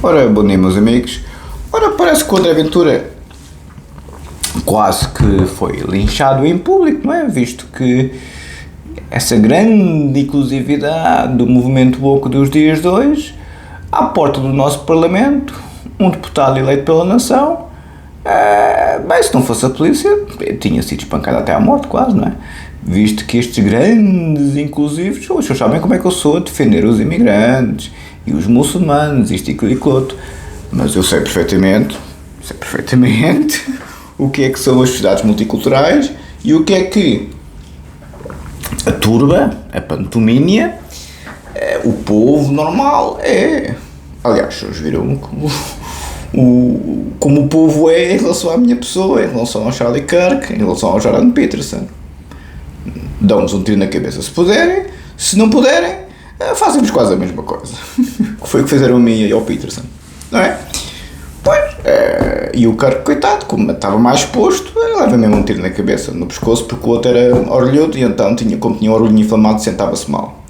Ora, bom dia, meus amigos. Ora, parece que o André Ventura quase que foi linchado em público, não é? Visto que essa grande inclusividade do movimento woke dos dias de hoje, à porta do nosso Parlamento, um deputado eleito pela nação, bem, se não fosse a polícia, tinha sido espancado até à morte quase, não é? Visto que estes grandes inclusivos, vocês sabem como é que eu sou a defender os imigrantes e os muçulmanos, isto e aquilo outro, mas eu sei perfeitamente o que é que são as sociedades multiculturais e o que é que a turba, a pantomínia, o povo normal é. Aliás, vocês viram como o povo é em relação à minha pessoa, em relação ao Charlie Kirk, em relação ao Jordan Peterson. Dão-nos um tiro na cabeça se puderem, se não puderem, fazem-nos quase a mesma coisa. Que foi o que fizeram a mim e ao Peterson, não é? Pois, e o Kirk, coitado, como estava mais exposto, leva mesmo um tiro na cabeça, no pescoço, porque o outro era orelhudo e então, como tinha o orelho inflamado, sentava-se mal.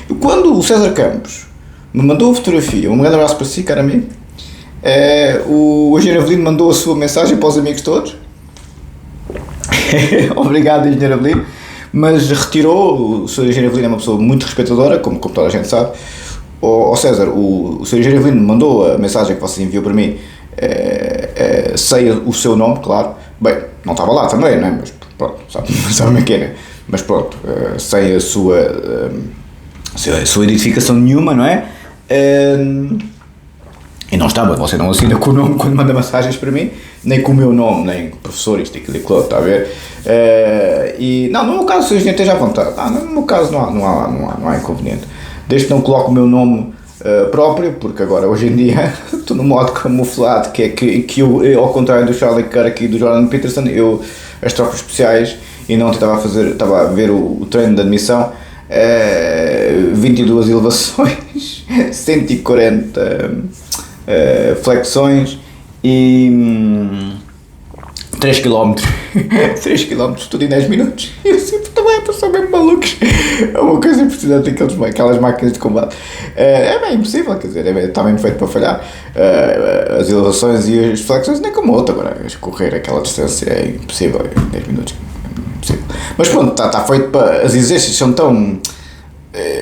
E quando o César Campos me mandou a fotografia, um grande abraço para si, caro amigo, o Engenheiro Avelino mandou a sua mensagem para os amigos todos. Obrigado, Engenheiro Avelino. Mas retirou. O Sr. Engenheiro Avelino é uma pessoa muito respeitadora, como toda a gente sabe. Ó César, o Sr. Engenheiro Avelino mandou a mensagem que você enviou para mim, sem o seu nome, claro. Bem, não estava lá também, não é? Mas pronto, sabe como é que é, mas pronto, sem a sua identificação nenhuma, não é? E não estava, você não assina com o nome quando manda mensagens para mim, nem com o meu nome, nem com o professor, isto, aquilo, aquilo, está a ver? E, não, no meu caso, se a gente esteja à vontade, no meu caso não há inconveniente. Desde que não coloque o meu nome próprio, porque agora, hoje em dia, estou no modo camuflado, que é que eu, ao contrário do Charlie Kirk e do Jordan Peterson, as tropas especiais, e não estava a ver o treino de admissão, 22 elevações, 140 flexões e 3 km 3 km tudo em 10 minutos. Eu sempre também são mesmo malucos. É uma coisa impressionante, aquelas máquinas de combate. É bem impossível, quer dizer, está mesmo feito para falhar. As elevações e as flexões nem como outra. Agora, correr aquela distância é impossível em 10 minutos. Mas pronto, está feito para. As exigências são tão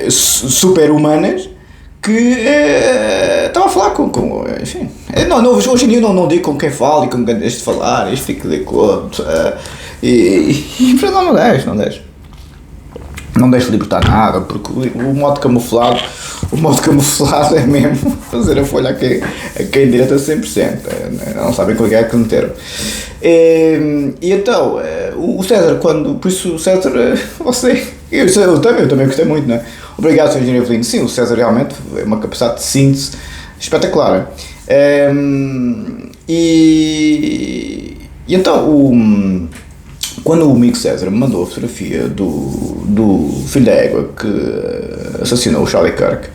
super humanas que estava a falar enfim. Hoje em dia eu não digo com quem falo e com quem deixo de falar, isto fica de acordo. E para não deixo libertar nada, porque o modo camuflado é mesmo fazer a folha a quem direta 100%. Não sabem com quem é que meteram. E então, o César, por isso o César, eu também gostei muito, não é? Obrigado, Sr. Engenheiro Avelino. Sim, o César realmente é uma capacidade de síntese espetacular. E então, quando o amigo César me mandou a fotografia do filho da égua que assassinou o Charlie Kirk,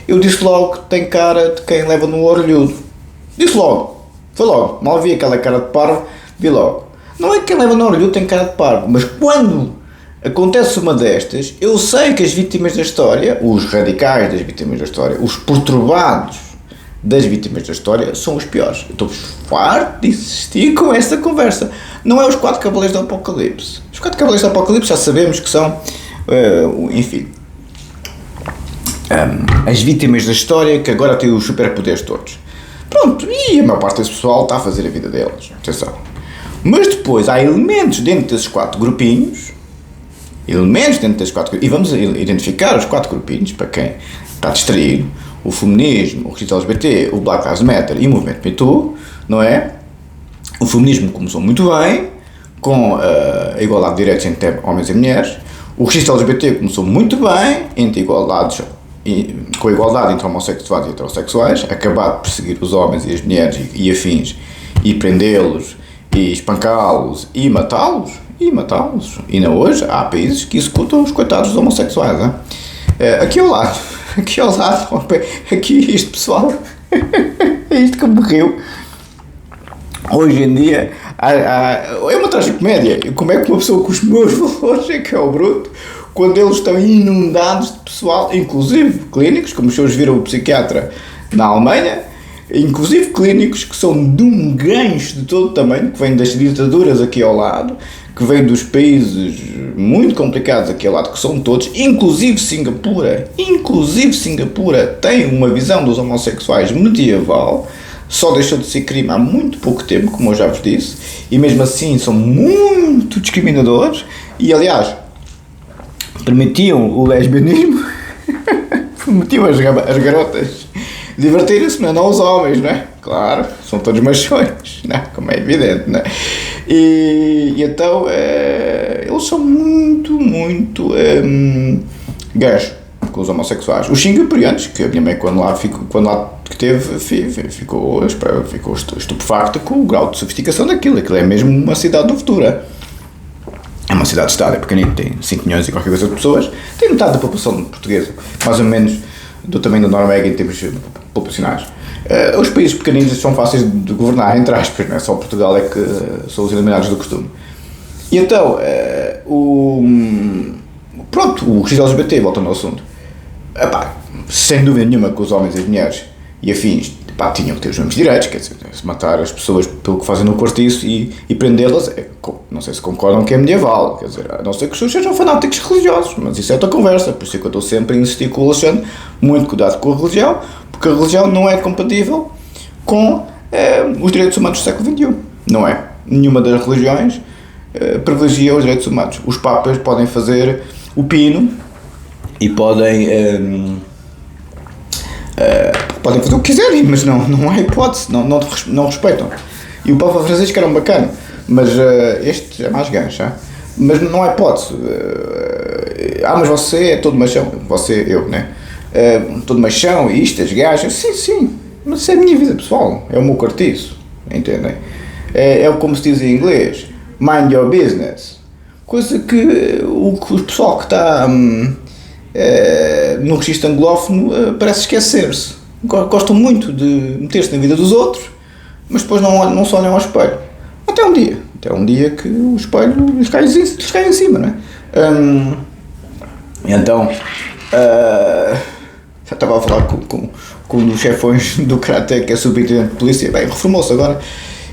eu disse logo que tem cara de quem leva no orelhudo. Disse logo. Foi logo. Mal vi aquela cara de parvo, vi logo. Não é que quem leva no orelhudo tem cara de parvo, mas quando acontece uma destas, eu sei que as vítimas da história, os radicais das vítimas da história, os perturbados das vítimas da história, são os piores. Eu estou farto de insistir com esta conversa. Não é os 4 cavaleiros do Apocalipse. Os 4 cavaleiros do Apocalipse já sabemos que são, enfim, as vítimas da história que agora têm os superpoderes todos. Pronto, e a maior parte desse pessoal está a fazer a vida deles. Atenção. Mas depois há elementos dentro desses 4 grupinhos. E vamos identificar os 4 grupinhos, para quem está distraído: o feminismo, o registro LGBT, o Black Lives Matter e o movimento Me Too, não é? O feminismo começou muito bem, com a igualdade de direitos entre homens e mulheres. O registro LGBT começou muito bem, com a igualdade entre homossexuais e heterossexuais, acabar de perseguir os homens e as mulheres e afins, e prendê-los, e espancá-los, e matá-los. E ainda hoje há países que executam os coitados dos homossexuais, não é? Aqui ao lado, aqui este pessoal, é isto que morreu. Hoje em dia é uma tragicomédia. Como é que uma pessoa com os meus valores é que é o bruto, quando eles estão inundados de pessoal, inclusive clínicos, como os senhores viram o psiquiatra na Alemanha, inclusive clínicos, que são de um gancho de todo tamanho, que vêm das ditaduras aqui ao lado, que vêm dos países muito complicados aqui ao lado, que são todos, inclusive Singapura, tem uma visão dos homossexuais medieval, só deixou de ser crime há muito pouco tempo, como eu já vos disse, e mesmo assim são muito discriminadores, e aliás, permitiam o lesbianismo, permitiam as garotas divertirem-se, mas não os homens, não é? Claro, são todos machões, não é? Como é evidente, não é? E então, eles são muito gancho com os homossexuais. Os singaporeanos, que a minha mãe quando lá esteve, ficou estupefacta com o grau de sofisticação daquilo. Aquilo é mesmo uma cidade do futuro. É uma cidade-estado, é pequenino, tem 5 milhões e qualquer coisa de pessoas, tem metade da população portuguesa, mais ou menos do tamanho da Noruega em termos populacionais. Os países pequeninos são fáceis de governar, entre aspas, não é? Só Portugal é que são os eliminados do costume. E então, o XLGBT, voltando ao assunto, sem dúvida nenhuma que os homens e as mulheres e afins tinham que ter os mesmos direitos, quer dizer, se matar as pessoas pelo que fazem no cortiço e prendê-las, não sei se concordam que é medieval, quer dizer, a não ser que os seus sejam fanáticos religiosos, mas isso é outra conversa, por isso é que eu estou sempre a insistir com o Alexandre, muito cuidado com a religião, porque a religião não é compatível com os direitos humanos do século XXI, não é? Nenhuma das religiões privilegia os direitos humanos. Os papas podem fazer o pino e podem fazer o que quiserem, mas não há hipótese, não respeitam. E o Papa Francisco era um bacana, mas este é mais gancho, mas não há hipótese. Mas você é todo machão, eu, né? Todo machão, isto, as gajas, sim, mas isso é a minha vida pessoal, é o meu cortiço, entendem? É como se diz em inglês, mind your business, coisa que o pessoal que está no registro anglófono parece esquecer-se. Gostam muito de meter-se na vida dos outros, mas depois não se olham ao espelho. Até um dia que o espelho lhes cai em cima, não é? Então, já estava a falar com um dos chefões do Karate, que é subintendente de polícia, reformou-se agora,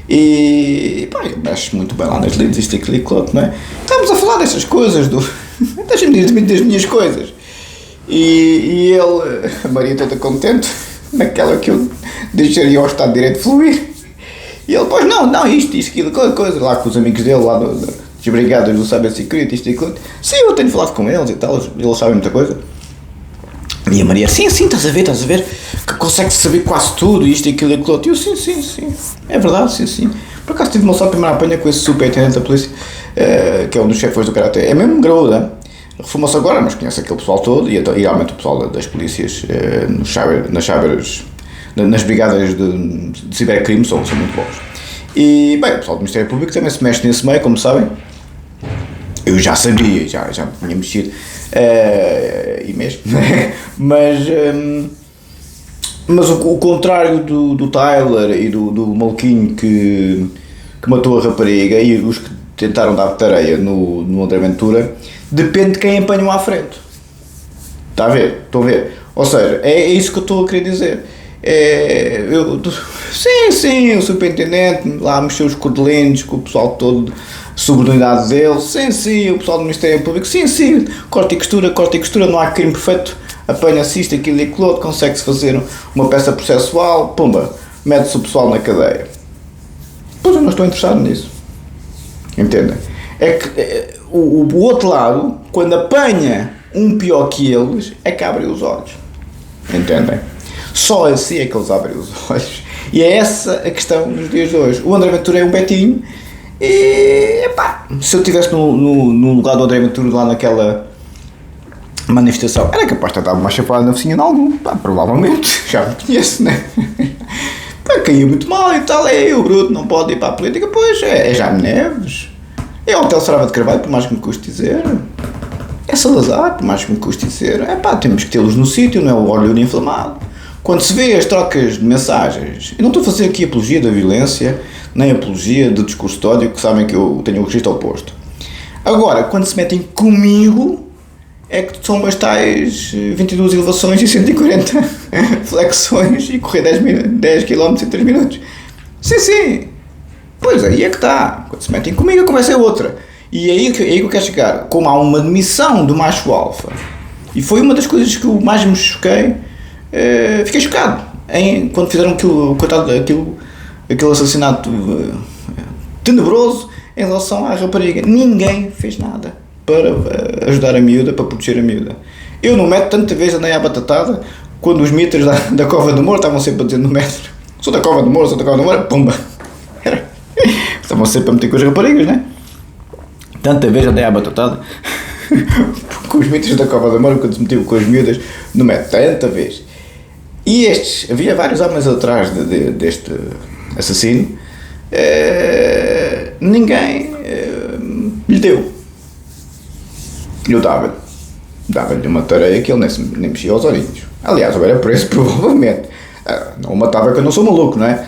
e mexe muito bem lá nas lides, isto, aquilo e aquilo, não é? Estamos a falar destas coisas, deixa-me dizer das minhas coisas. E ele, a Maria toda contente, naquela que eu deixaria ao Estado de Direito fluir. E ele, pois não, isto, aquilo, aquela coisa, lá com os amigos dele, lá das brigadas do Cyber Security, isto e aquilo. Sim, eu tenho falado com eles e tal, eles sabem muita coisa. E a Maria, sim, estás a ver, que consegue saber quase tudo, isto e aquilo e aquilo. E eu, sim, é verdade, sim. Por acaso tive uma só primeira apanha com esse superintendente da polícia, que é um dos chefões do Karate. É mesmo graúdo, reformou-se agora, mas conhece aquele pessoal todo, e realmente o pessoal das polícias nas brigadas de cibercrime são muito bons. E, o pessoal do Ministério Público também se mexe nesse meio, como sabem. Eu já sabia, já tinha mexido, e mesmo, mas o contrário do Tyler e do maluquinho que matou a rapariga e os que tentaram dar tareia no André Ventura, depende de quem apanham à frente. Está a ver? Estão a ver? Ou seja, é isso que eu estou a querer dizer. Sim, o superintendente lá mexeu os cordelinhos com o pessoal todo, subordinado dele, sim, o pessoal do Ministério Público, sim, corte e costura, não há crime perfeito, apanha-se isto, aquilo e aquilo outro, consegue-se fazer uma peça processual, pumba, mete-se o pessoal na cadeia. Pois eu não estou interessado nisso. Entendem? É que o outro lado, quando apanha um pior que eles, é que abre os olhos. Entendem? Só assim é que eles abrem os olhos. E é essa a questão nos dias de hoje. O André Ventura é um betinho e, se eu estivesse no lugar do André Ventura lá naquela manifestação, era capaz de dar uma chapada na focinha de algum, provavelmente, já me conheço, né? Caiu muito mal e tal, o bruto não pode ir para a política, pois é Jaime Neves, é o Hotel Sarava de Carvalho, por mais que me custe dizer, é Salazar, por mais que me custe dizer, temos que tê-los no sítio, não é o olho inflamado. Quando se vê as trocas de mensagens, eu não estou a fazer aqui apologia da violência, nem apologia do discurso de ódio, que sabem que eu tenho o registro oposto. Agora, quando se metem comigo, é que são umas tais 22 elevações e 140 flexões e correr 10 km em 3 minutos. Sim, sim. Pois aí é que está. Quando se metem comigo, a conversa é outra. E é aí que eu quero chegar. Como há uma demissão do macho alfa, e foi uma das coisas que eu mais me choquei, fiquei chocado quando fizeram aquele assassinato tenebroso em relação à rapariga. Ninguém fez nada para ajudar a miúda, para proteger a miúda. Eu no metro tanta vez andei à batatada, quando os mitos da Cova do Moro estavam sempre a dizer no metro: sou da Cova do Moro, pumba. Estavam sempre a meter com as raparigas, né? Tanta vez andei à batatada com os mitos da Cova do Moro, quando se metiam com as miúdas no metro, tanta vez. E havia vários homens atrás deste assassino, ninguém lhe deu. Eu dava-lhe uma tareia que ele nem mexia aos olhinhos. Aliás, eu era preso, provavelmente. Não o matava, que eu não sou maluco, não é?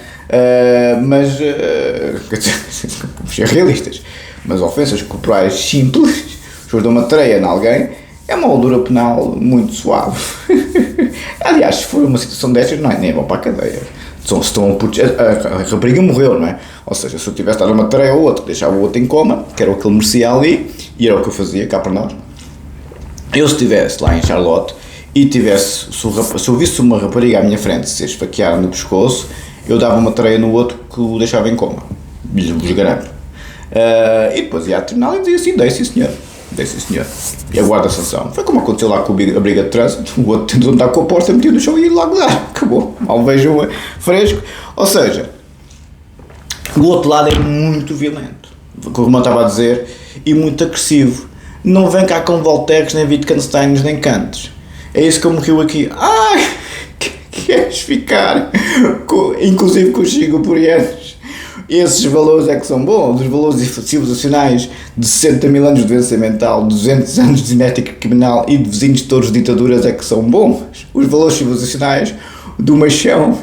Mas, quer dizer, vamos ser realistas, mas ofensas corporais simples, se eu dou uma tareia em alguém, é uma moldura penal muito suave. Aliás, se for uma situação destas, não é, nem vão para a cadeia. A rapariga morreu, não é? Ou seja, se eu tivesse dado uma tareia ao outro, deixava o outro em coma, que era o que ele merecia ali, e era o que eu fazia cá para nós. Eu, se estivesse lá em Charlotte e se eu visse uma rapariga à minha frente ser esfaqueada no pescoço, eu dava uma tareia no outro que o deixava em coma, vos garanto. E depois ia à tribunal e dizia assim: dei sim senhor, e aguarda a sanção. Foi como aconteceu lá com a briga de trânsito, o outro tentou andar com a porta, metia no chão e ia logo dar, acabou, mal vejo fresco. Ou seja, o outro lado é muito violento, como o Romão estava a dizer, e muito agressivo. Não vem cá com Voltaires, nem Wittgensteins, nem Kantes. É isso que eu me rio aqui. Ai, queres ficar inclusive com os singaporeanos? Esses valores é que são bons, os valores civilizacionais de 60 mil anos de doença mental, 200 anos de genética criminal e de vizinhos todos de ditaduras é que são bons. Os valores civilizacionais do machão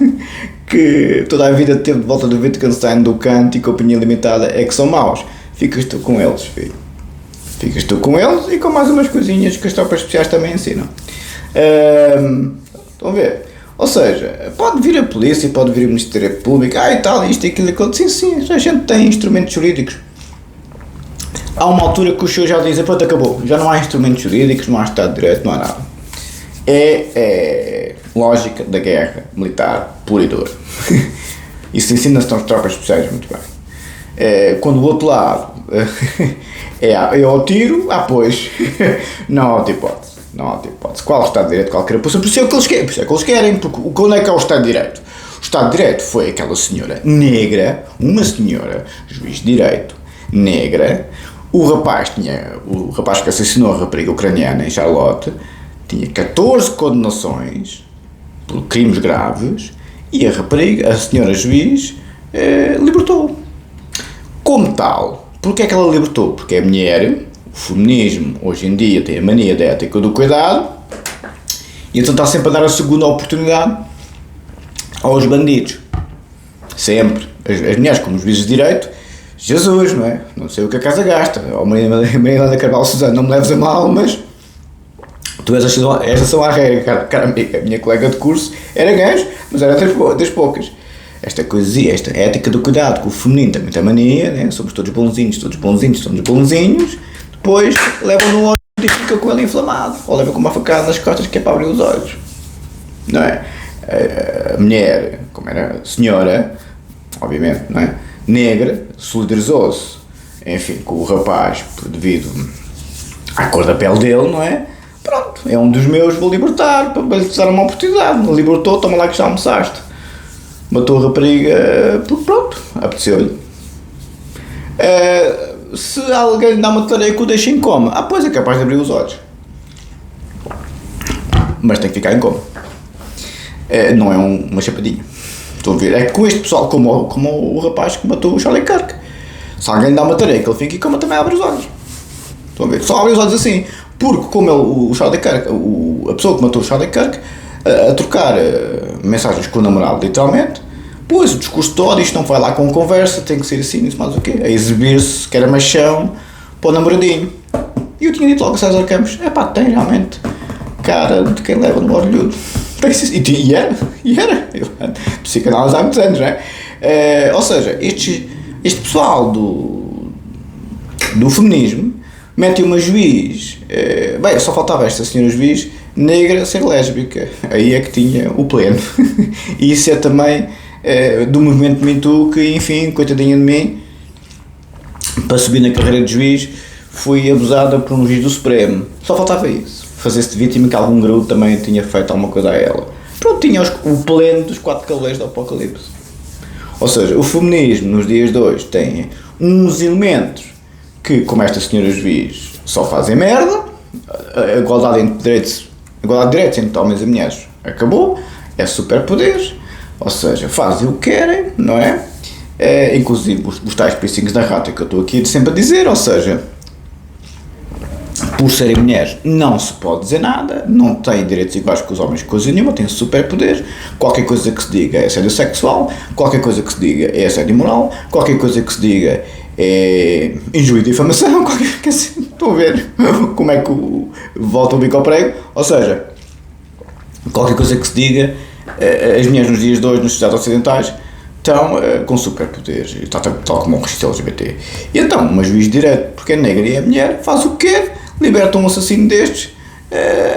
que toda a vida teve de volta do Wittgenstein, do Kant e Companhia Limitada é que são maus. Ficas tu com eles, filho. Ficas tu com eles e com mais umas coisinhas que as tropas especiais também ensinam. Estão a ver? Ou seja, pode vir a polícia, pode vir o Ministério Público, e tal, isto e aquilo, sim, a gente tem instrumentos jurídicos. Há uma altura que os senhores já dizem: pronto, acabou, já não há instrumentos jurídicos, não há Estado de Direito, não há nada. É lógica da guerra militar pura e dura. Isso ensina-se nas tropas especiais muito bem. Quando o outro lado é ao tiro, pois, não há outra hipótese. Qual é o Estado de Direito? Qualquer posição. Por isso é que eles querem. Porque onde é que é o Estado de Direito? O Estado de Direito foi aquela senhora negra, uma senhora, juiz de direito, negra. O rapaz que assassinou a rapariga ucraniana em Charlotte tinha 14 condenações por crimes graves e a senhora juiz, libertou. Como tal, porque é que ela libertou? Porque é mulher. O feminismo hoje em dia tem a mania da ética do cuidado e então está sempre a dar a segunda oportunidade aos bandidos. Sempre. As mulheres como juízes de direito, Jesus, não é? Não sei o que a casa gasta. Ou Maria da Carvalho Suzano, não me leves a mal, mas tu és a exceção à regra, cara amiga. A minha colega de curso era gajo, mas era das poucas. Esta coisinha, esta ética do cuidado, que o feminino também tem mania, né? Somos todos bonzinhos. Depois levam no olho e fica com ele inflamado, ou leva com uma facada nas costas que é para abrir os olhos, não é? A mulher, como era senhora, obviamente, não é? Negra, solidarizou-se, enfim, com o rapaz, devido à cor da pele dele, não é? Pronto, é um dos meus, vou libertar, para lhe dar uma oportunidade. Não libertou, toma lá que já almoçaste. Matou a rapariga, pronto, apeteceu-lhe. Se alguém lhe dá uma tarefa que o deixa em coma, pois é capaz de abrir os olhos. Mas tem que ficar em coma. Não é uma chapadinha. Estão a ver? É com este pessoal, como o rapaz que matou o Charlie Kirk. Se alguém lhe dá uma tarefa que ele fica em coma, também abre os olhos. Estão a ver? Só abre os olhos assim. Porque como o Charlie Kirk, a pessoa que matou o Charlie Kirk, a trocar mensagens com o namorado, literalmente, pois o discurso todo, isto não vai lá com conversa, tem que ser assim, isso mais o quê? A exibir-se que era machão para o namoradinho. E E eu tinha dito logo a César Campos, tem realmente cara de quem leva no orelhudo. E era. Eu psicanálise há muitos anos, não é? Ou seja, este pessoal do feminismo mete uma juiz, só faltava esta senhora juiz negra ser lésbica, aí é que tinha o pleno. E isso é também do movimento Me Too, que enfim, coitadinha de mim, para subir na carreira de juiz, fui abusada por um juiz do Supremo. Só faltava isso, fazer-se de vítima, que algum graúdo também tinha feito alguma coisa a ela. Pronto, tinha o pleno dos 4 cavaleiros do Apocalipse. Ou seja, o feminismo nos dias de hoje tem uns elementos que, como esta senhora juiz, só fazem merda. A igualdade de direitos entre homens e mulheres acabou, é superpoderes, ou seja, fazem o que querem, não é? Inclusive os tais piercings da rata que eu estou aqui sempre a dizer, ou seja, por serem mulheres não se pode dizer nada, não têm direitos iguais que os homens, coisa nenhuma, têm superpoderes, qualquer coisa que se diga é assédio sexual, qualquer coisa que se diga é assédio moral, qualquer coisa que se diga é injúria e difamação, estão a ver como é que volta o bico ao prego, ou seja, qualquer coisa que se diga, as mulheres nos dias de hoje, nas sociedades ocidentais, estão com superpoderes, tal como o registro LGBT. E então, uma juiz de direito, porque é negra e é mulher, faz o que quer, liberta um assassino destes,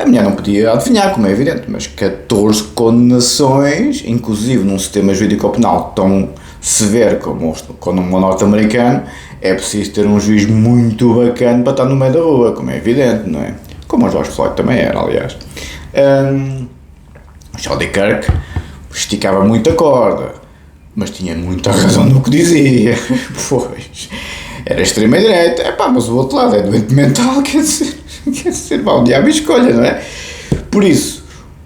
a mulher não podia adivinhar, como é evidente, mas 14 condenações, inclusive num sistema jurídico-penal tão severo como o norte-americano, é preciso ter um juiz muito bacana para estar no meio da rua, como é evidente, não é? Como o George Floyd também era, aliás. Charlie Kirk esticava muito a corda, mas tinha muita razão no que dizia, pois, era extrema-direita, mas o outro lado é doente mental, quer dizer, o diabo escolha, não é? Por isso,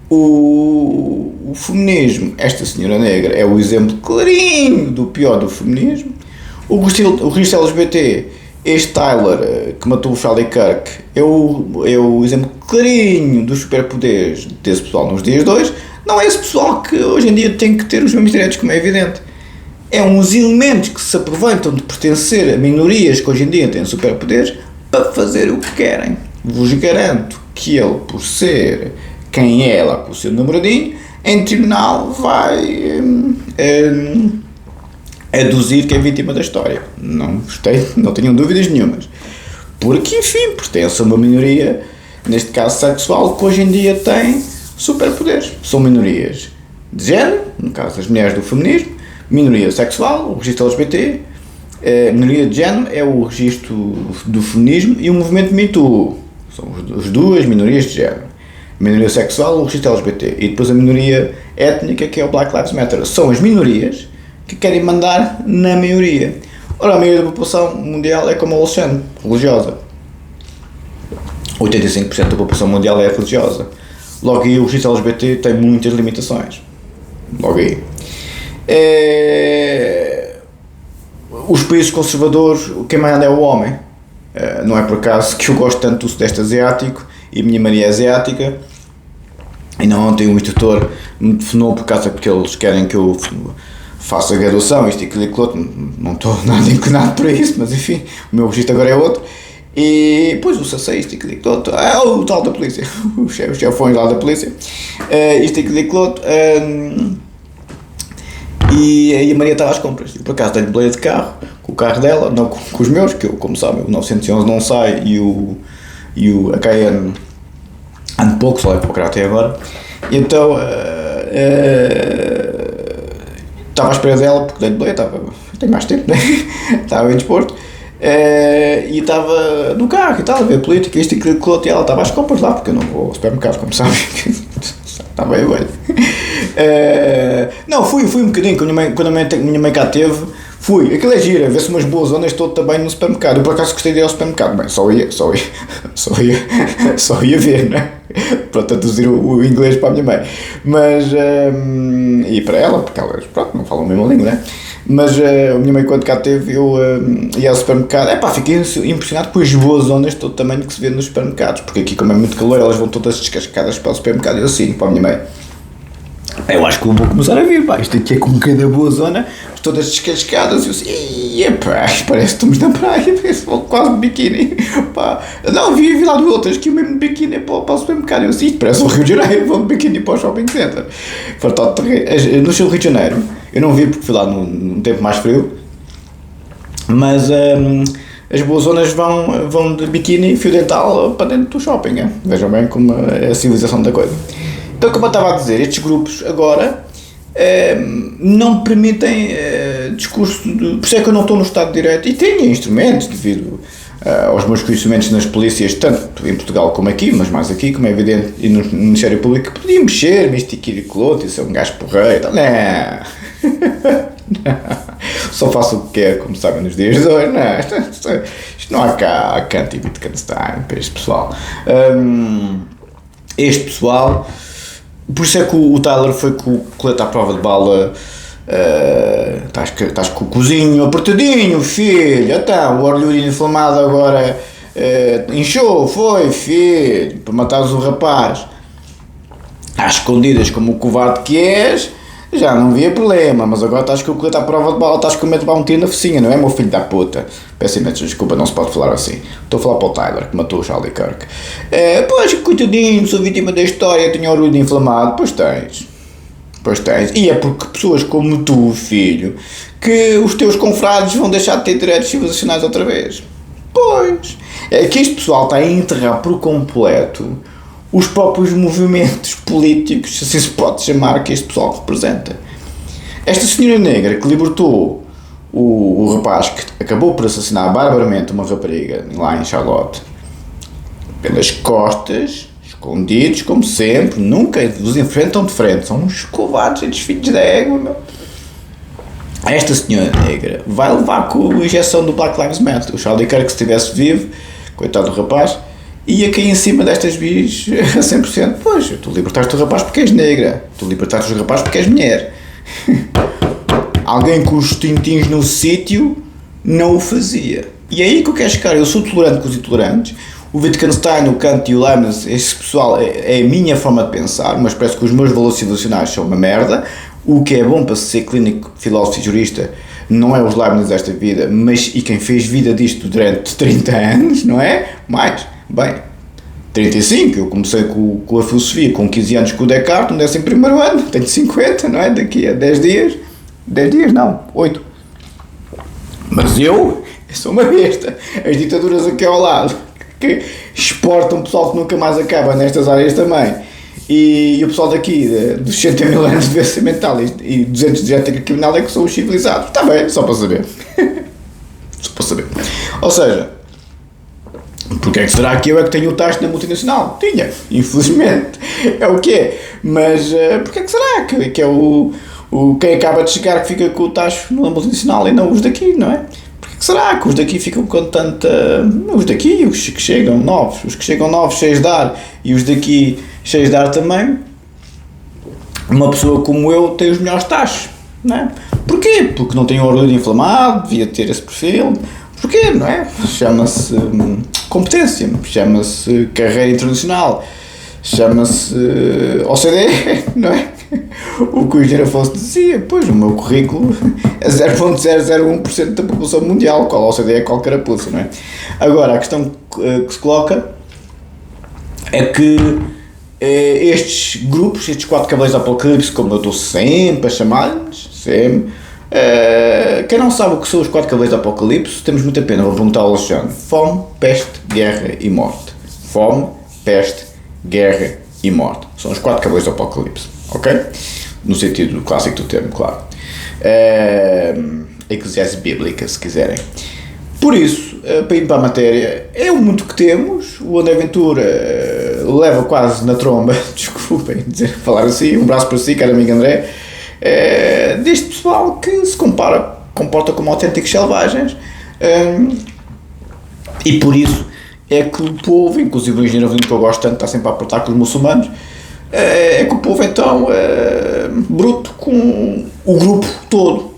o feminismo, esta senhora negra, é o exemplo clarinho do pior do feminismo. O registro LGBT, este Tyler, que matou o Charlie Kirk, é o exemplo clarinho dos superpoderes desse pessoal nos dias de hoje. Não é esse pessoal que hoje em dia tem que ter os mesmos direitos, como é evidente. É uns elementos que se aproveitam de pertencer a minorias que hoje em dia têm superpoderes para fazer o que querem. Vos garanto que ele, por ser quem é lá com o seu namoradinho, em tribunal vai aduzir que é vítima da história. Não gostei, não tenham dúvidas nenhumas. Porque, enfim, pertence a uma minoria, neste caso sexual, que hoje em dia tem superpoderes. São minorias de género, no caso das mulheres do feminismo, minoria sexual, o registro LGBT, minoria de género é o registro do feminismo e o movimento Me Too. São as duas minorias de género. Minoria sexual, o registro LGBT. E depois a minoria étnica, que é o Black Lives Matter. São as minorias que querem mandar na maioria. Ora, a maioria da população mundial é como o Alexandre, religiosa. 85% da população mundial é religiosa. Logo aí o registro LGBT tem muitas limitações. Logo aí. Os países conservadores, quem manda é o homem. Não é por acaso que eu gosto tanto do Sudeste Asiático e a minha mania é asiática. E não ontem um instrutor me telefonou por causa porque eles querem que eu faça graduação, isto e aquilo, não estou nada inclinado para isso, mas enfim, o meu registro agora é outro. E depois o Sassei, isto e aquilo, o tal da polícia, os chefões lá da polícia, isto e aquilo, e a Maria estava às compras. Eu por acaso tenho boleia de carro, com o carro dela, não com os meus, que eu, como sabem, o 911 não sai e a Cayenne ando pouco, só é para o carro até agora. E então estava à espera dela, porque tenho boleia, tenho mais tempo, né? Estava em desporto. E estava no carro e tal, a ver política, isto e aquilo, e ela estava às compras lá, porque eu não vou ao supermercado, como sabem, está bem velho. Não, fui um bocadinho, quando a minha mãe cá teve, fui, aquilo é gira, ver-se umas boas zonas estou também no supermercado. Eu por acaso gostei de ir ao supermercado, bem, só ia ver, né? Para traduzir o inglês para a minha mãe, mas, e para ela, porque elas, pronto, não falam a mesma língua, né? Mas a minha mãe quando cá teve, eu ia ao supermercado, fiquei impressionado com as boas zonas de todo tamanho que se vê nos supermercados, porque aqui como é muito calor, elas vão todas descascadas para o supermercado, e eu assim, para a minha mãe, Eu acho que vou começar a ver, pá, isto aqui é como cada boa zona, todas descascadas, e eu assim, epá, parece que estamos na praia, parece quase de biquíni, pá, não, vi lá de outras, que o mesmo de biquíni para o supermercado, eu assim, isto parece o Rio de Janeiro, vou de biquíni para o shopping center, fartado de terreno, no sul do Rio de Janeiro, eu não vi porque fui lá num tempo mais frio, mas as boas zonas vão de biquíni e fio dental para dentro do shopping, vejam bem como é a civilização da coisa. Então, como eu estava a dizer, estes grupos agora não permitem discurso por isso é que eu não estou no Estado de Direito e tenho instrumentos devido aos meus conhecimentos nas polícias, tanto em Portugal como aqui, mas mais aqui, como é evidente, e no Ministério Público, que podia mexer, mistiquir e colote, e ser um gajo porreiro, não. Só faço o que quero, como sabem nos dias de hoje, não, isto não há cá canto e Wittgenstein para este pessoal. Este pessoal, por isso é que o Tyler foi com o colete à prova de bala, estás com o cozinho apertadinho, filho, então, o orelhudo inflamado agora inchou, foi, filho, para matares o rapaz, às escondidas como o covarde que és, já não havia problema, mas agora estás com o colete à prova de bala, estás com medo de dar um tiro na focinha, não é, meu filho da puta? Peço imensa desculpa, não se pode falar assim. Estou a falar para o Tyler, que matou o Charlie Kirk. Pois, coitadinho, sou vítima da história, tenho o orelho inflamado. Pois tens. E é porque pessoas como tu, filho, que os teus confrades vão deixar de ter direitos civilizacionais outra vez. Pois. É que este pessoal está a enterrar por completo os próprios movimentos políticos, se assim se pode chamar, que este pessoal representa. Esta senhora negra que libertou o rapaz que acabou por assassinar barbaramente uma rapariga lá em Charlotte, pelas costas, escondidos como sempre, nunca os enfrentam de frente, são uns covardes, estes filhos da égua, meu. Esta senhora negra vai levar com a injeção do Black Lives Matter. O Charlie Kirk, se estivesse vivo, coitado do rapaz, ia cair em cima destas bis a 100%. Pois, tu libertaste o rapaz porque és negra, tu libertaste o rapaz porque és mulher. Alguém com os tintins no sítio não o fazia. E é aí que eu quero chegar. Eu sou tolerante com os intolerantes. O Wittgenstein, o Kant e o Leibniz, esse pessoal é a minha forma de pensar, mas parece que os meus valores civilizacionais são uma merda. O que é bom para ser clínico, filósofo e jurista não é os Leibniz desta vida, mas e quem fez vida disto durante 30 anos, não é? Mais. Bem, 35, eu comecei com a filosofia com 15 anos com o Descartes, no 11º ano, tenho 50, não é? Daqui a 10 dias, 10 dias não, 8. Mas eu sou uma besta. As ditaduras aqui ao lado, que exportam pessoal que nunca mais acaba nestas áreas também, e o pessoal daqui, dos 60 mil anos de doença mental e 200 de ética criminal é que são os civilizados. Está bem, só para saber. Só para saber. Ou seja, porque é que será que eu é que tenho o taxa na multinacional? Tinha, infelizmente, é o que é. Mas porque é que será que é quem acaba de chegar que fica com o taxa na multinacional e não os daqui, não é? Porque é que será que os daqui ficam com tanta... Os daqui, os que chegam novos, cheios de ar, e os daqui cheios de ar também, uma pessoa como eu tem os melhores taxas, não é? Porquê? Porque não tem o orelho inflamado, devia ter esse perfil. Porquê, não é? Chama-se competência, chama-se carreira internacional, chama-se OCDE, não é? O que o engenheiro Afonso dizia, pois o meu currículo é 0,001% da população mundial, qual a OCDE é qual carapuça, não é? Agora, a questão que se coloca é que estes grupos, estes 4 cavaleiros do Apocalipse, como eu estou sempre a chamar-lhes, sempre, quem não sabe o que são os 4 cavaleiros do Apocalipse, temos muita pena, vou perguntar ao Alexandre. Fome, peste, guerra e morte. Fome, peste, guerra e morte. São os 4 cavaleiros do Apocalipse, ok? No sentido clássico do termo, claro. Eclesiastes bíblica, se quiserem. Por isso, para ir para a matéria, é o muito que temos. O André Ventura leva quase na tromba, desculpem falar assim, um braço para si, caro amigo André, deste pessoal que se comporta como autênticos selvagens, e por isso é que o povo, inclusive o engenheiro que eu gosto tanto, está sempre a apertar com os muçulmanos, é que o povo então bruto com o grupo todo,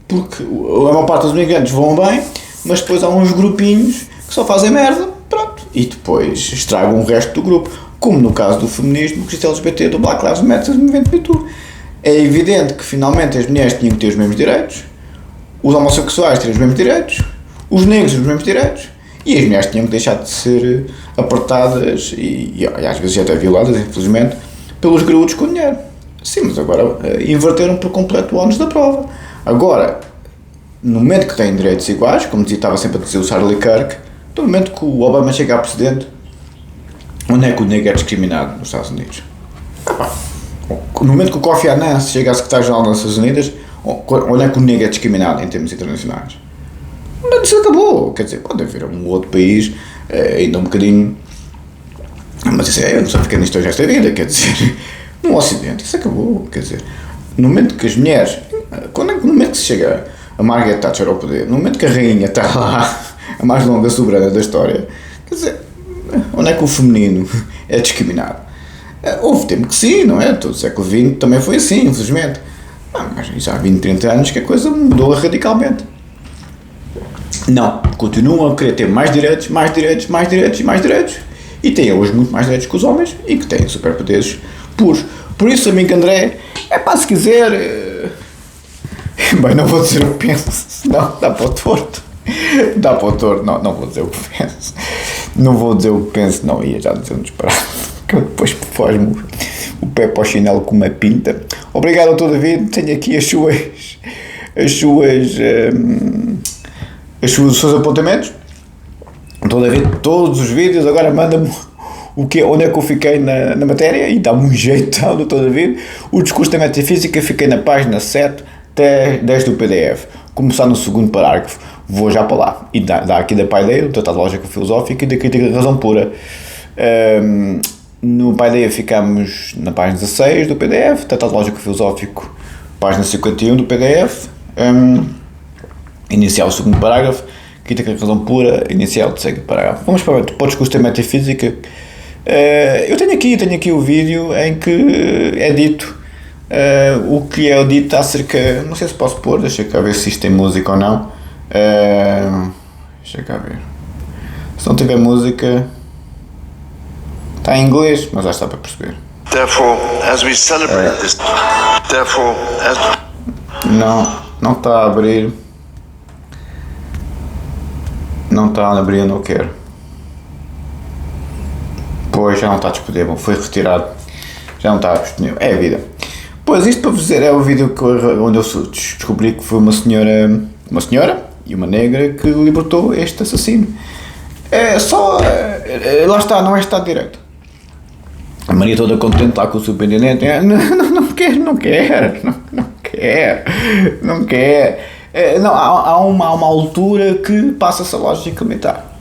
porque a maior parte dos imigrantes vão bem, mas depois há uns grupinhos que só fazem merda, pronto, e depois estragam o resto do grupo, como no caso do feminismo, do LGBT, do Black Lives Matter, do movimento Me Too. É evidente que finalmente as mulheres tinham que ter os mesmos direitos, os homossexuais tinham os mesmos direitos, os negros os mesmos direitos, e as mulheres tinham que deixar de ser apertadas e às vezes até violadas, infelizmente, pelos graúdos com dinheiro. Sim, mas agora inverteram por completo o ónus da prova. Agora, no momento que têm direitos iguais, como estava sempre a dizer o Charlie Kirk, no momento que o Obama chega a presidente, onde é que o negro é discriminado nos Estados Unidos? No momento que o Kofi Annan chega a secretário-geral das Nações Unidas, onde é que o negro é discriminado em termos internacionais? Isso acabou, quer dizer, pode haver um outro país, ainda um bocadinho, mas isso é, não só ficando isto hoje nesta vida, quer dizer, no Ocidente, isso acabou, quer dizer, no momento que as mulheres, no momento que se chega a Margaret Thatcher ao poder, no momento que a rainha está lá, a mais longa soberana da história, quer dizer, onde é que o feminino é discriminado? Houve tempo que sim, não é? Todo o século XX também foi assim, infelizmente. Mas já há 20, 30 anos que a coisa mudou radicalmente. Não, continuam a querer ter mais direitos, mais direitos, mais direitos e mais direitos. E têm hoje muito mais direitos que os homens e que têm superpoderes puros. Por isso, amigo André, se quiser... Bem, não vou dizer o que penso, senão dá para o torto. Dá para o torto, não vou dizer o que penso. Não vou dizer o que penso, não ia já dizer um disparate. Que depois foge-me o pé para o chinelo com uma pinta. Obrigado ao David, tenho aqui os seus apontamentos. David, todos os vídeos, agora manda-me onde é que eu fiquei na matéria e dá-me um jeito, Dr. David. O discurso da metafísica, fiquei na página 7 até 10 do PDF. Começar no segundo parágrafo, vou já para lá. E dá aqui da paideia, do Tratado Lógico Filosófico e da Crítica da Razão Pura. No paideia ficamos na página 16 do PDF, Tratado Lógico Filosófico, página 51 do PDF. Iniciar o segundo parágrafo, Crítica da Razão Pura, iniciar o terceiro parágrafo. Vamos para o discurso da metafísica. Eu tenho aqui o vídeo em que é dito o que é dito acerca, não sei se posso pôr, deixa cá ver se isto tem música ou não. Deixa cá ver. Se não tiver música, está em inglês, mas já está para perceber. Therefore, as we celebrate this, therefore, as... Não está a abrir. Não está a abrir, eu não quero. Pois, já não está disponível, foi retirado. Já não está disponível, é a vida. Pois, isto para vos dizer, é o vídeo onde eu descobri que foi uma senhora e uma negra que libertou este assassino. Lá está, não é Estado de Direito. A Maria toda contente lá com o superintendente, não quer. Há uma altura que passa-se a lógica militar.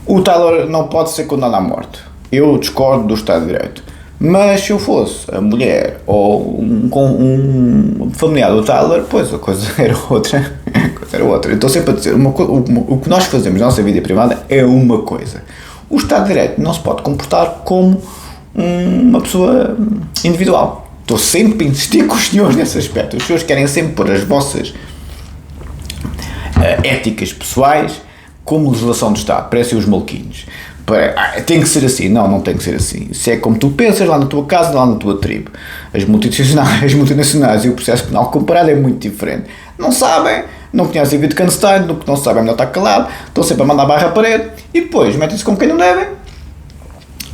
O Tyler não pode ser condenado à morte. Eu discordo do Estado de Direito. Mas se eu fosse a mulher ou um familiar do Tyler, pois a coisa era outra. Eu estou sempre a dizer, o que nós fazemos na nossa vida privada é uma coisa. O Estado de Direito não se pode comportar como uma pessoa individual. Estou sempre a insistir com os senhores nesse aspecto. Os senhores querem sempre pôr as vossas éticas pessoais como legislação do Estado, parecem os maluquinhos. Tem que ser assim, não tem que ser assim. Se é como tu pensas lá na tua casa, lá na tua tribo. As multinacionais e o processo penal comparado é muito diferente. Não sabem, não conhecem o Wittgenstein, do que não sabem é melhor estar calado, estão sempre a mandar barra à parede e depois metem-se com quem não devem.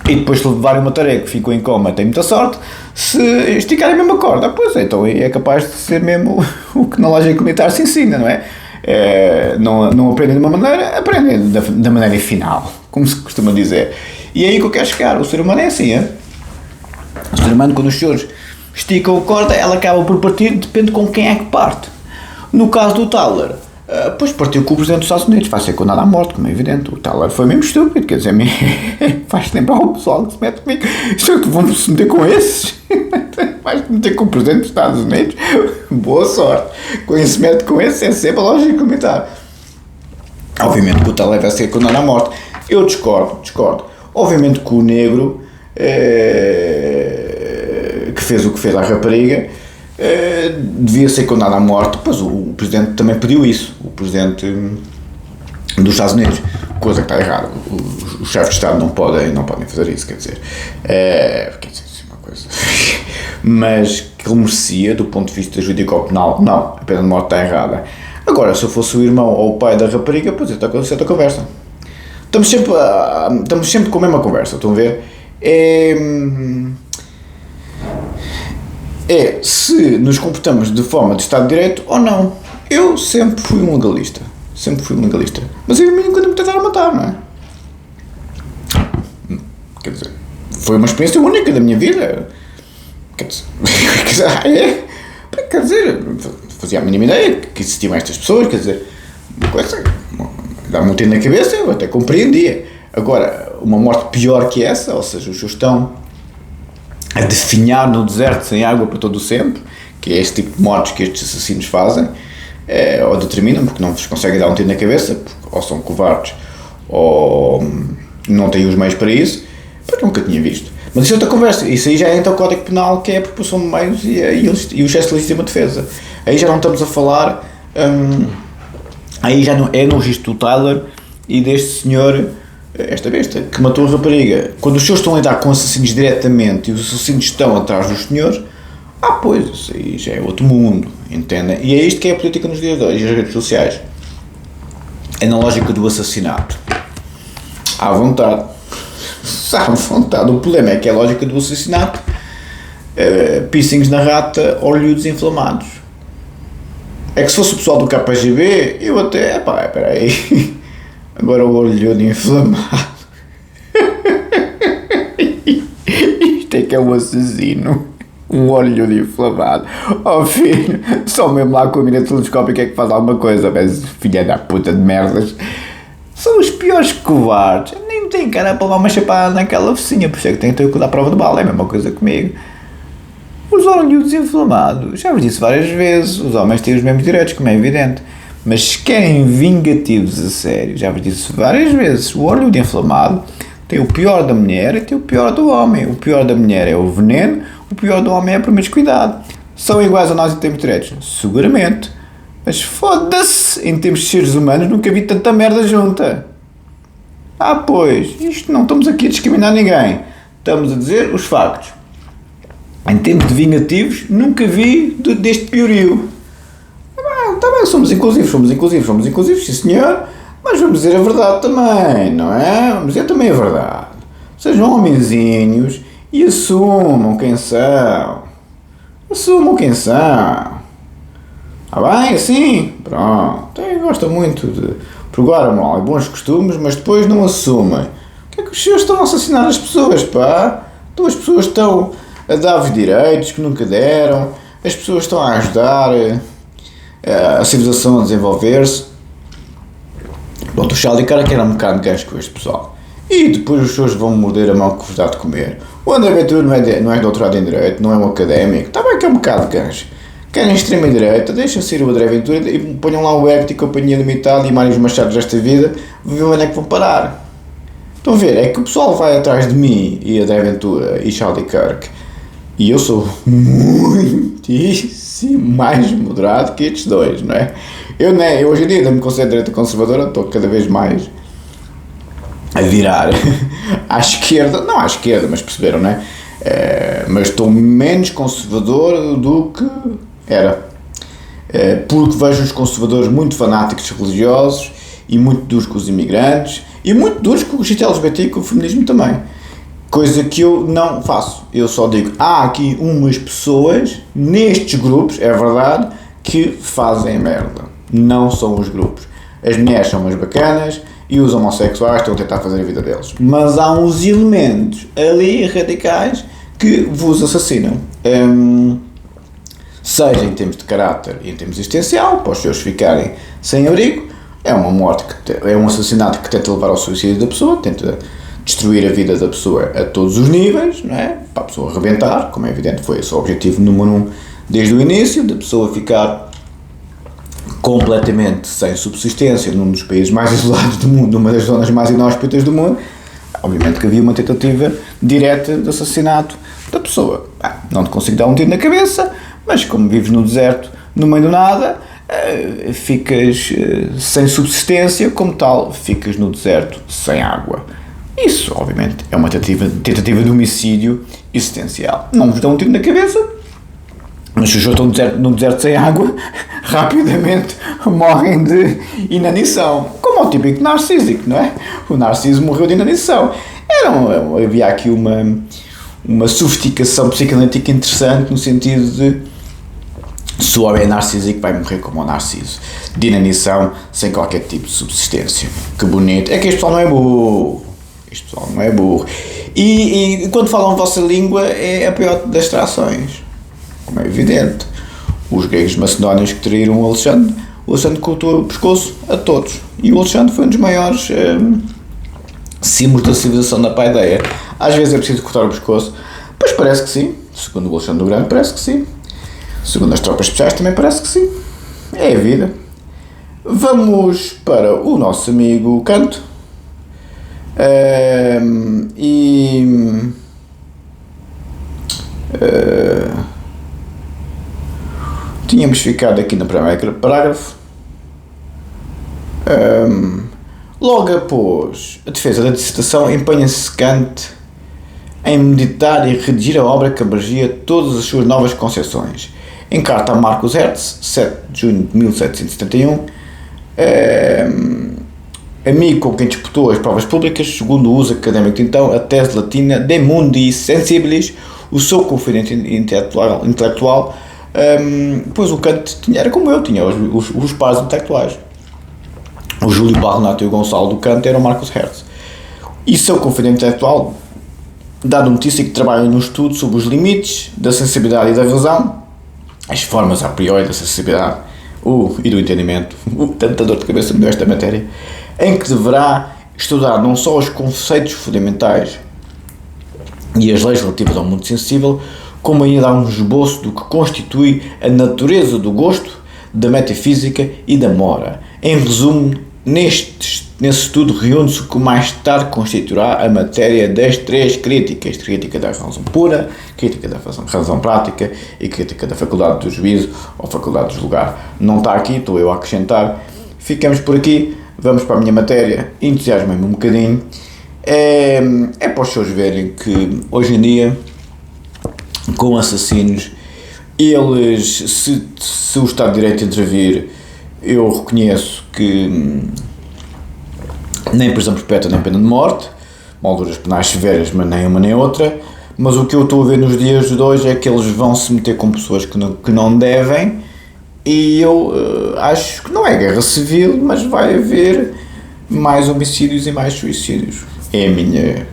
E depois se levarem uma tarefa que ficou em coma, tem muita sorte. Se esticarem a mesma corda, pois então é capaz de ser mesmo o que na lógica militar se ensina, não é? Não aprendem de uma maneira, aprendem da maneira final, como se costuma dizer. E é aí que eu quero chegar. O ser humano é assim, é? O ser humano, quando os senhores esticam a corda, ela acaba por partir, depende com quem é que parte. No caso do Tyler, pois partiu com o presidente dos Estados Unidos, vai ser condenado à morte, como é evidente. O Tyler foi mesmo estúpido, quer dizer, faz lembrar o pessoal que se mete comigo. Vamos se meter com esses? Vais-te meter com o presidente dos Estados Unidos? Boa sorte. Quem se mete com esse é sempre a lógica militar. Obviamente que o Tyler vai ser condenado à morte. Eu discordo. Obviamente que o negro que fez o que fez à rapariga devia ser condenado à morte, pois o presidente também pediu isso, o presidente dos Estados Unidos, coisa que está errada. Os chefes de Estado não podem fazer isso, quer dizer, porque isso é uma coisa, mas que ele merecia, do ponto de vista jurídico-penal, não, a pena de morte está errada. Agora, se eu fosse o irmão ou o pai da rapariga, pois é outra conversa. Estamos sempre com a mesma conversa, estão a ver? É se nos comportamos de forma de Estado de Direito ou não. Eu sempre fui um legalista. Mas eu nunca me tentaram matar, não é? Quer dizer, foi uma experiência única da minha vida. Quer dizer, fazia a mínima ideia que existiam estas pessoas, quer dizer, uma coisa, dá-me um tiro na cabeça, eu até compreendia. Agora, uma morte pior que essa, ou seja, os seus estão a definhar no deserto sem água para todo o sempre, que é este tipo de mortes que estes assassinos fazem, ou determinam, porque não vos conseguem dar um tiro na cabeça, porque ou são covardes, ou não têm os meios para isso, porque nunca tinha visto. Mas isso é outra conversa, isso aí já é então o Código Penal, que é a proporção de meios e o excesso de legítima defesa. Aí já não estamos a falar, aí já não é no registro do Tyler e deste senhor, esta besta, que matou a rapariga. Quando os senhores estão a lidar com assassinos diretamente e os assassinos estão atrás dos senhores, pois, isso aí já é outro mundo, entendem? E é isto que é a política nos dias de hoje, as redes sociais. É na lógica do assassinato. À vontade. O problema é que é a lógica do assassinato, piercings na rata, olhos inflamados. É que se fosse o pessoal do KGB, eu até, espera aí, agora o olho inflamado. Isto é que é um assassino, um olho inflamado. Oh filho, só mesmo lá com a mira telescópica é que faz alguma coisa, mas filha da puta de merdas. São os piores covardes, nem tem cara para levar uma chapada naquela focinha, por isso é que tem que ter que dar prova de bala, é a mesma coisa comigo. Os olhos inflamados, já vos disse várias vezes, os homens têm os mesmos direitos, como é evidente, mas se querem vingativos a sério, já vos disse várias vezes, o olho inflamado tem o pior da mulher e tem o pior do homem. O pior da mulher é o veneno, o pior do homem é a promiscuidade. São iguais a nós em termos de direitos? Seguramente. Mas foda-se, em termos de seres humanos nunca vi tanta merda junta. Pois, isto não estamos aqui a discriminar ninguém. Estamos a dizer os factos. Em termos de vingativos, nunca vi deste piorio. Está bem, somos inclusivos, sim senhor, mas vamos dizer a verdade também, não é? Vamos dizer também a verdade. Sejam homenzinhos e assumam quem são. Está bem, assim? Pronto. Eu gosto muito de provar a moral e bons costumes, mas depois não assumem. O que é que os senhores estão a assassinar as pessoas, pá? Então as pessoas estão a dar-vos direitos que nunca deram, as pessoas estão a ajudar a civilização a desenvolver-se. Pronto, o Charlie cara que era um bocado de gancho com este pessoal. E depois os senhores vão morder a mão que vos dá de comer. O André Ventura não é doutorado em Direito, não é um académico. Está bem que é um bocado de gancho. Querem extrema-direita, deixem sair o André Ventura e ponham lá o Hector, Companhia Limitada e Mários Machados desta vida, ver onde é que vão parar. Estão a ver, é que o pessoal vai atrás de mim e André Ventura e Charlie Kirk, e eu sou muitíssimo mais moderado que estes dois, não é? Eu hoje em dia ainda me considero direita conservadora, estou cada vez mais a virar à esquerda, não à esquerda, mas perceberam, não é? Mas estou menos conservador do que era, porque vejo os conservadores muito fanáticos religiosos e muito duros com os imigrantes e muito duros com os LGBT e com o feminismo também, coisa que eu não faço. Eu só digo, há aqui umas pessoas nestes grupos, é verdade, que fazem merda, não são os grupos. As mulheres são umas bacanas e os homossexuais estão a tentar fazer a vida deles, mas há uns elementos ali radicais que vos assassinam, seja em termos de caráter e em termos existencial, para os seus ficarem sem abrigo. É uma morte, é um assassinato que tenta levar ao suicídio da pessoa, tenta destruir a vida da pessoa a todos os níveis, não é? Para a pessoa arrebentar, como é evidente foi esse o objetivo número 1 desde o início, da pessoa ficar completamente sem subsistência num dos países mais isolados do mundo, numa das zonas mais inóspitas do mundo. Obviamente que havia uma tentativa direta de assassinato da pessoa. Não te consigo dar um tiro na cabeça, mas como vives no deserto, no meio do nada, ficas sem subsistência, como tal, ficas no deserto sem água. Isso, obviamente, é uma tentativa de homicídio existencial. Não vos dão um tiro na cabeça, Mas se os estão no deserto sem água, rapidamente morrem de inanição. Como o típico narcísico, não é? O Narciso morreu de inanição. Havia aqui uma sofisticação psicanalítica interessante no sentido de se o homem é narcísico vai morrer como o Narciso, de inanição, sem qualquer tipo de subsistência. Que bonito. É que este pessoal não é burro. E quando falam a vossa língua é a pior das trações, como é evidente. Os gregos macedónios que traíram o Alexandre cortou o pescoço a todos. E o Alexandre foi um dos maiores símbolos da civilização da paideia. Às vezes é preciso cortar o pescoço. Pois parece que sim. Segundo o Alexandre o Grande, parece que sim. Segundo as tropas especiais, também parece que sim. É a vida. Vamos para o nosso amigo Canto. Tínhamos ficado aqui no primeiro parágrafo. Logo após a defesa da dissertação, empenha-se Kant em meditar e redigir a obra que abrangia todas as suas novas concepções. Em carta a Marcus Hertz, 7 de junho de 1771, amigo com quem disputou as provas públicas, segundo o uso académico de então, a tese latina De Mundi Sensibilis, o seu confidente intelectual, pois o Kant era como eu, tinha os pares intelectuais. O Júlio Barronato e o Gonçalo do Kant eram Marcus Hertz. E seu confidente intelectual, dado notícia que trabalha no estudo sobre os limites da sensibilidade e da razão, as formas a priori da sensibilidade e do entendimento, tanta dor de cabeça me deu esta matéria, em que deverá estudar não só os conceitos fundamentais e as leis relativas ao mundo sensível, como ainda dar um esboço do que constitui a natureza do gosto, da metafísica e da mora. Em resumo, nesse estudo reúne-se o que mais tarde constituirá a matéria das três críticas: crítica da razão pura, crítica da razão prática e crítica da faculdade do juízo ou faculdade de julgar. Não está aqui, estou eu a acrescentar. Ficamos por aqui, vamos para a minha matéria, entusiasma-me um bocadinho. É para os senhores verem que hoje em dia, com assassinos, eles, se o Estado de Direito intervir, eu reconheço que nem prisão perpétua nem pena de morte, molduras penais severas, mas nem uma nem outra. Mas o que eu estou a ver nos dias de hoje é que eles vão se meter com pessoas que não devem, e eu acho que não é guerra civil, mas vai haver mais homicídios e mais suicídios. É a minha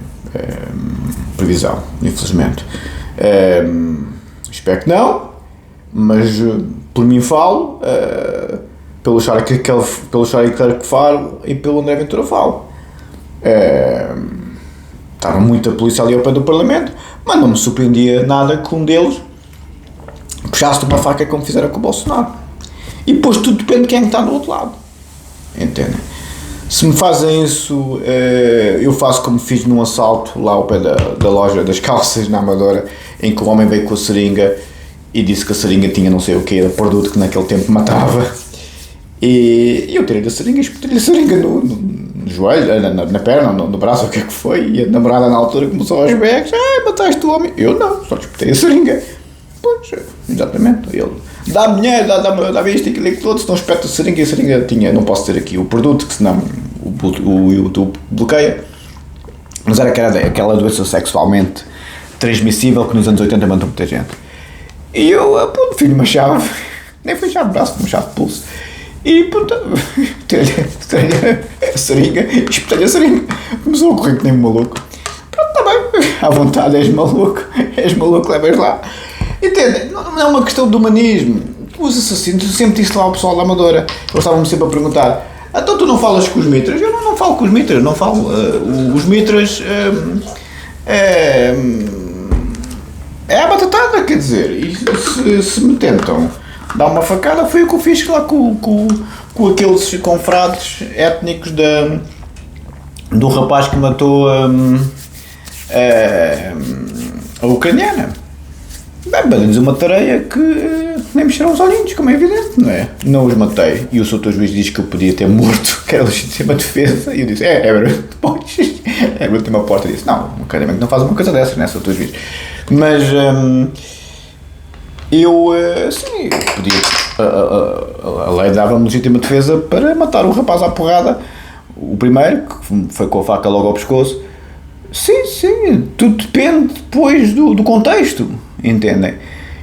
previsão, infelizmente. Espero que não, mas por mim falo, pelo Charlie Clerc falo e pelo André Ventura falo. Estava muita polícia ali ao pé do Parlamento, mas não me surpreendia nada que um deles puxasse uma faca como fizeram com o Bolsonaro. E depois tudo depende de quem está do outro lado. Entendem? Se me fazem isso, eu faço como fiz num assalto lá ao pé da loja das calças na Amadora, em que o homem veio com a seringa e disse que a seringa tinha não sei o que, era produto que naquele tempo matava. E eu tirei a seringa e espetei a seringa no joelho, na perna, no braço, o que é que foi. E a namorada na altura começou aos berros: mataste o homem. Eu não, só espetei a seringa. Pois, exatamente. Ele: dá-me dinheiro, dá-me isto e aquilo todo, se não espeto a seringa, e a seringa tinha, não posso ter aqui o produto, que senão o YouTube bloqueia. Mas era aquela doença sexualmente transmissível que nos anos 80 matou muita gente. E eu, filho, uma chave, nem foi chave de braço, uma chave de pulso. E, tirei a seringa, espetei a seringa. Começou a correr que nem um maluco. Pronto, está bem, à vontade, és maluco, levas lá. Entende? Não é uma questão de humanismo. Os assassinos, eu sempre disse lá ao pessoal da Amadora, eles estavam-me sempre a perguntar: então tu não falas com os mitras? Eu não falo com os mitras, não falo. Os mitras é a batatada, quer dizer, e se me tentam dar uma facada, foi o que eu fiz lá com aqueles confrades étnicos do rapaz que matou a ucraniana. Bem, uma tareia que nem mexeram os olhinhos, como é evidente, não é? Não os matei, e o Sr. Juiz diz que eu podia ter morto, que era legítima defesa, e eu disse: é a última porta. Disse: não, um académico não faz uma coisa dessas, né, Sr. Juiz? Mas sim, podia, a lei dava-me legítima defesa para matar o rapaz à porrada, o primeiro, que foi com a faca logo ao pescoço. Sim, tudo depende depois do contexto, entendem?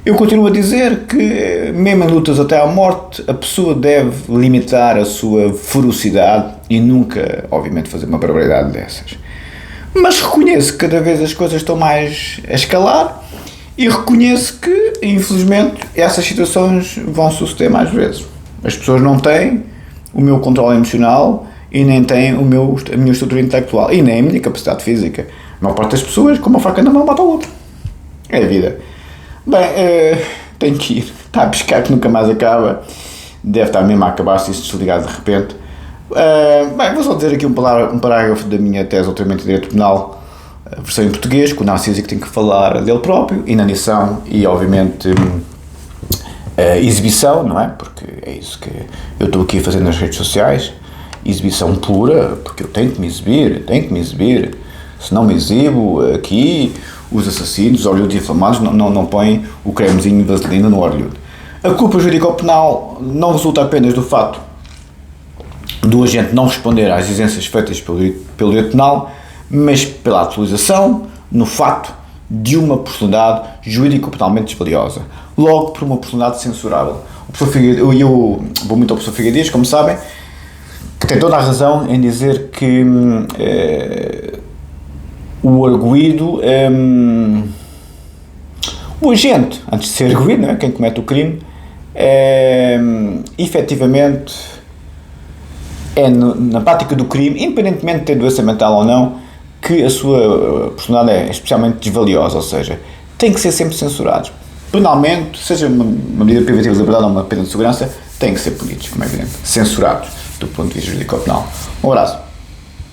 Eu continuo a dizer que, mesmo em lutas até à morte, a pessoa deve limitar a sua ferocidade e nunca, obviamente, fazer uma barbaridade dessas. Mas reconheço que cada vez as coisas estão mais a escalar e reconheço que, infelizmente, essas situações vão suceder mais vezes. As pessoas não têm o meu controle emocional e nem têm a minha estrutura intelectual e nem a minha capacidade física. A maior parte das pessoas, com uma faca na mão, mata a outra. É a vida. Bem, tenho que ir. Está a piscar que nunca mais acaba. Deve estar mesmo a acabar se isto desligar de repente. Bem, vou só dizer aqui um parágrafo da minha tese altamente de direito penal, a versão em português, que o Narciso tem que falar dele próprio, inanição e, obviamente, exibição, não é? Porque é isso que eu estou aqui a fazer nas redes sociais. Exibição pura, porque eu tenho que me exibir. Se não me exibo aqui, os assassinos, os orelhudos inflamados, não põem o cremezinho de vaselina no orelhudo. A culpa jurídico-penal não resulta apenas do fato do agente não responder às exigências feitas pelo direito penal, mas pela atualização no fato de uma personalidade jurídico-penalmente desvaliosa. Logo, por uma personalidade censurável. Eu vou muito ao professor Figueiredo, como sabem, que tem toda a razão em dizer que o arguido, o agente, antes de ser arguido, não é? Quem comete o crime, efetivamente é na prática do crime, independentemente de ter doença mental ou não, que a sua personalidade é especialmente desvaliosa, ou seja, tem que ser sempre censurados. Penalmente, seja uma medida privativa de liberdade ou uma pena de segurança, têm que ser punidos, como é evidente, censurados do ponto de vista jurídico-penal. Um abraço.